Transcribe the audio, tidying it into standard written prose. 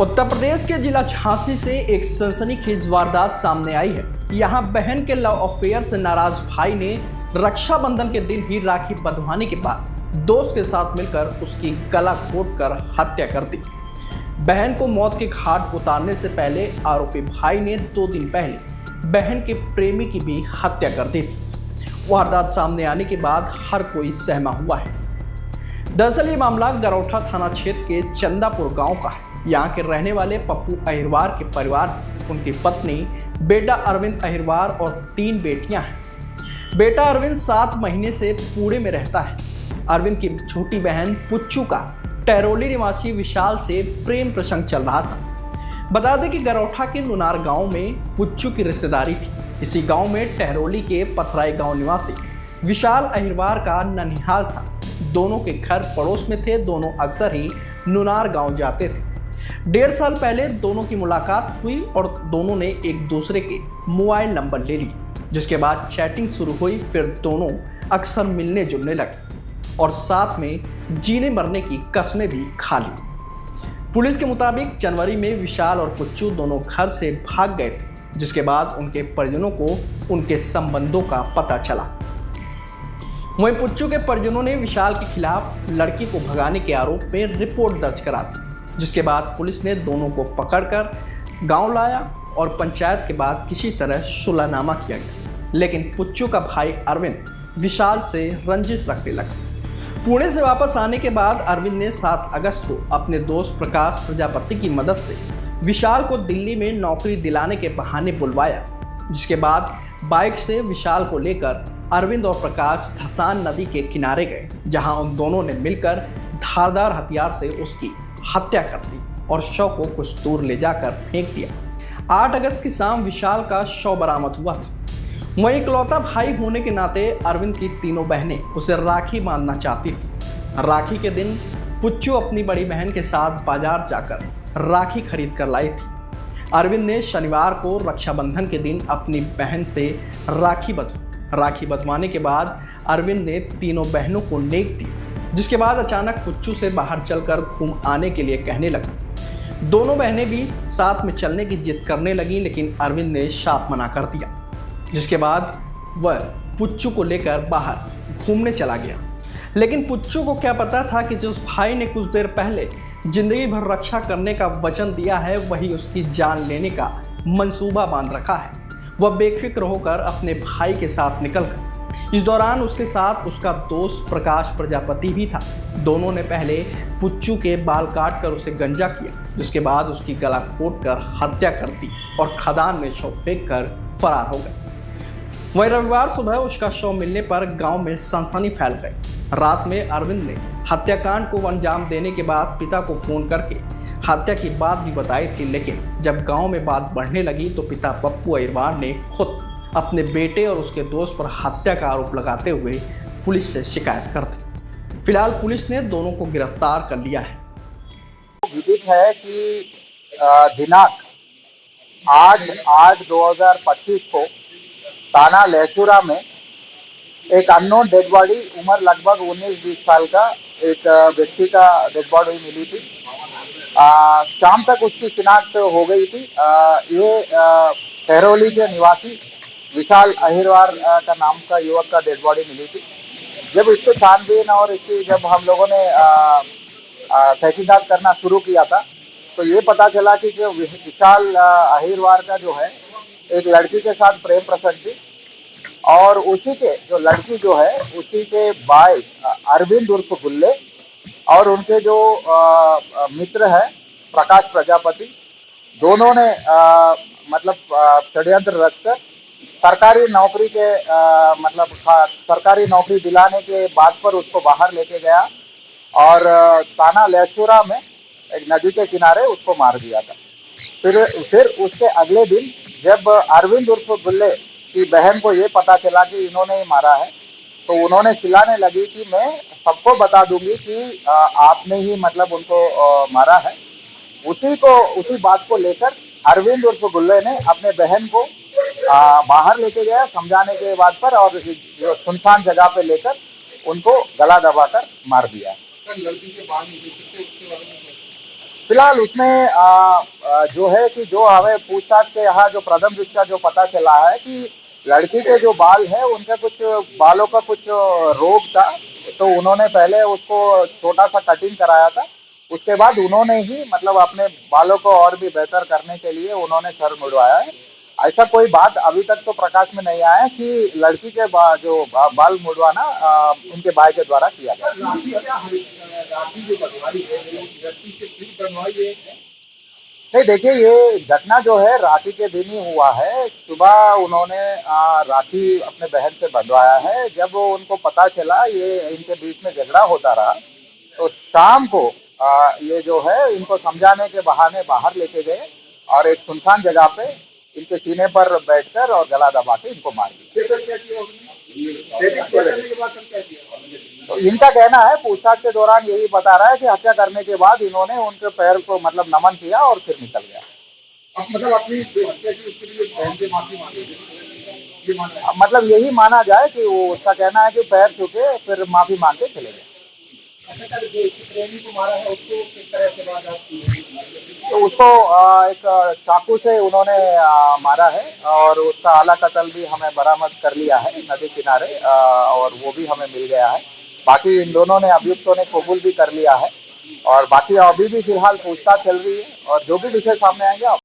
उत्तर प्रदेश के जिला झांसी से एक सनसनीखेज वारदात सामने आई है। यहाँ बहन के लव अफेयर से नाराज भाई ने रक्षाबंधन के दिन ही राखी बंधवाने के बाद दोस्त के साथ मिलकर उसकी गला घोंटकर हत्या कर दी। बहन को मौत के घाट उतारने से पहले आरोपी भाई ने 2 दिन पहले बहन के प्रेमी की भी हत्या कर दी थी। वारदात सामने आने के बाद हर कोई सहमा हुआ है। दरअसल ये मामला गरौठा थाना क्षेत्र के चंदापुर गांव का है। यहाँ के रहने वाले पप्पू अहिरवार के परिवार में उनकी पत्नी, बेटा अरविंद अहिरवार और 3 बेटियां हैं। बेटा अरविंद 7 महीने से पुणे में रहता है। अरविंद की छोटी बहन पुच्चू का टहरौली निवासी विशाल से प्रेम प्रसंग चल रहा था। बता दें कि गरौठा के नुनार गांव में पुच्चू की रिश्तेदारी थी। इसी गांव में टहरौली के पथराई गांव निवासी विशाल अहिरवार का ननिहाल था। दोनों के घर पड़ोस में थे। दोनों अक्सर ही नुनार गांव जाते थे। 1.5 साल पहले दोनों की मुलाकात हुई और दोनों ने एक दूसरे के मोबाइल नंबर ले लिए, जिसके बाद चैटिंग शुरू हुई। फिर दोनों अक्सर मिलने जुलने लगे और साथ में जीने मरने की कस्में भी खा ली। पुलिस के मुताबिक जनवरी में विशाल और पुच्चू दोनों घर से भाग गए थे, जिसके बाद उनके परिजनों को उनके संबंधों का पता चला। वहीं पुच्चू के परिजनों ने विशाल के खिलाफ लड़की को भगाने के आरोप में रिपोर्ट दर्ज करा दी, जिसके बाद पुलिस ने दोनों को पकड़कर गांव लाया और पंचायत के बाद किसी तरह सुलहनामा किया गया। लेकिन पुच्चू का भाई अरविंद विशाल से रंजिश रखने लगा। पुणे से वापस आने के बाद अरविंद ने 7 अगस्त को अपने दोस्त प्रकाश प्रजापति की मदद से विशाल को दिल्ली में नौकरी दिलाने के बहाने बुलवाया, जिसके बाद बाइक से विशाल को लेकर अरविंद और प्रकाश धसान नदी के किनारे गए, जहां उन दोनों ने मिलकर धारदार हथियार से उसकी हत्या कर दी और शव को कुछ दूर ले जाकर फेंक दिया। 8 अगस्त की शाम विशाल का शव बरामद हुआ था। वहीं इकलौता भाई होने के नाते अरविंद की 3 बहनें उसे राखी बांधना चाहती थी। राखी के दिन पुच्चू अपनी बड़ी बहन के साथ बाजार जाकर राखी खरीद कर लाई थी। अरविंद ने शनिवार को रक्षाबंधन के दिन अपनी बहन से राखी बंधवाने के बाद अरविंद ने 3 बहनों को नेक दी, जिसके बाद अचानक पुच्चू से बाहर चलकर घूम आने के लिए कहने लगा। दोनों बहनें भी साथ में चलने की जिद करने लगी, लेकिन अरविंद ने साफ मना कर दिया, जिसके बाद वह पुच्चू को लेकर बाहर घूमने चला गया। लेकिन पुच्चू को क्या पता था कि जिस भाई ने कुछ देर पहले जिंदगी भर रक्षा करने का वचन दिया है, वही उसकी जान लेने का मंसूबा बांध रखा है। वह बेफिक्र होकर अपने भाई के साथ निकल गया। इस दौरान उसके साथ उसका दोस्त प्रकाश प्रजापति भी था। दोनों ने पहले पुच्चू के बाल काटकर उसे गंजा किया, जिसके बाद उसकी गला घोंटकर हत्या कर दी और खदान में शव फेंक कर फरार हो गए। वहीं रविवार सुबह उसका शव मिलने पर गांव में सनसनी फैल गई। रात में अरविंद ने हत्याकांड को अंजाम देने के बाद पिता को फोन करके हत्या की बात भी बताई थी, लेकिन जब गांव में बात बढ़ने लगी तो पिता पप्पू अहिरवार ने खुद अपने बेटे और उसके दोस्त पर हत्या का आरोप लगाते हुए पुलिस से शिकायत कर दी। फिलहाल पुलिस ने दोनों को गिरफ्तार कर लिया है। विदित है कि दिनांक आज 2025 को थाना लहचूरा में एक अननोन डेड बॉडी उम्र लगभग 19-20 साल का एक व्यक्ति का डेड बॉडी मिली थी। शाम तक उसकी शिनाख्त हो गई थी। ये टहरौली के निवासी विशाल अहिरवार का नाम का युवक का डेड बॉडी मिली थी। जब इसको छानबीन और इसकी जब हम लोगों ने तहकीकात करना शुरू किया था, तो ये पता चला कि जो विशाल अहिरवार का जो है एक लड़की के साथ प्रेम प्रसंग थी और उसी के जो लड़की जो है उसी के भाई अरविंद उर्फ गुल्ले और उनके जो मित्र है प्रकाश प्रजापति, दोनों ने मतलब षड्यंत्र रचकर सरकारी नौकरी के सरकारी नौकरी दिलाने के बाद पर उसको बाहर लेके गया और थाना लहचूरा में एक नदी के किनारे उसको मार दिया था। फिर उसके अगले दिन जब अरविंद उर्फ गुल्ले की बहन को ये पता चला कि इन्होंने ही मारा है, तो उन्होंने चिल्लाने लगी कि मैं सबको बता दूंगी कि आपने ही मतलब उनको मारा है। उसी बात को लेकर अरविंद उर्फ गुल्ले ने अपने बहन को बाहर लेके गया समझाने के बाद पर और सुनसान जगह पे लेकर उनको गला दबाकर मार दिया। फिलहाल उसमें जो है कि जो हमें पूछताछ के यहाँ जो प्रथम दृष्टया जो पता चला है कि लड़की के जो बाल है उनके कुछ बालों का कुछ रोग था, तो उन्होंने पहले उसको छोटा सा कटिंग कराया था। उसके बाद उन्होंने ही मतलब अपने बालों को और भी बेहतर करने के लिए उन्होंने सर मुड़वाया है। ऐसा कोई बात अभी तक तो प्रकाश में नहीं आया कि लड़की के बाल मुड़वाना उनके भाई के द्वारा किया गया। राखी जो बनवाई है वो व्यक्ति से फिर बनवाई है। नहीं, देखिए ये घटना जो है राखी के दिन ही हुआ है। सुबह उन्होंने राखी अपने बहन से बंधवाया है। जब उनको पता चला ये इनके बीच में झगड़ा होता रहा, तो शाम को ये जो है इनको समझाने के बहाने बाहर लेके गए और एक सुनसान जगह पे इनके सीने पर बैठकर और गला दबा के इनको मार दिया। तो इनका कहना है, पूछताछ के दौरान यही बता रहा है कि हत्या करने के बाद इन्होंने उनके पैर को मतलब नमन किया और फिर निकल गया। अब मतलब अपनी जो हत्या की उसके लिए बहन से माफी मांगी, मतलब यही माना जाए कि वो उसका कहना है कि पैर छूके फिर माफी मांग के चले गए। को मारा है उसको किस तरह से तो उसको एक चाकू से उन्होंने मारा है और उसका आला कतल भी हमें बरामद कर लिया है नदी किनारे, और वो भी हमें मिल गया है। बाकी इन दोनों ने अभियुक्तों ने कबूल भी कर लिया है और बाकी अभी भी फिलहाल पूछताछ चल रही है और जो भी विषय सामने आएंगे आप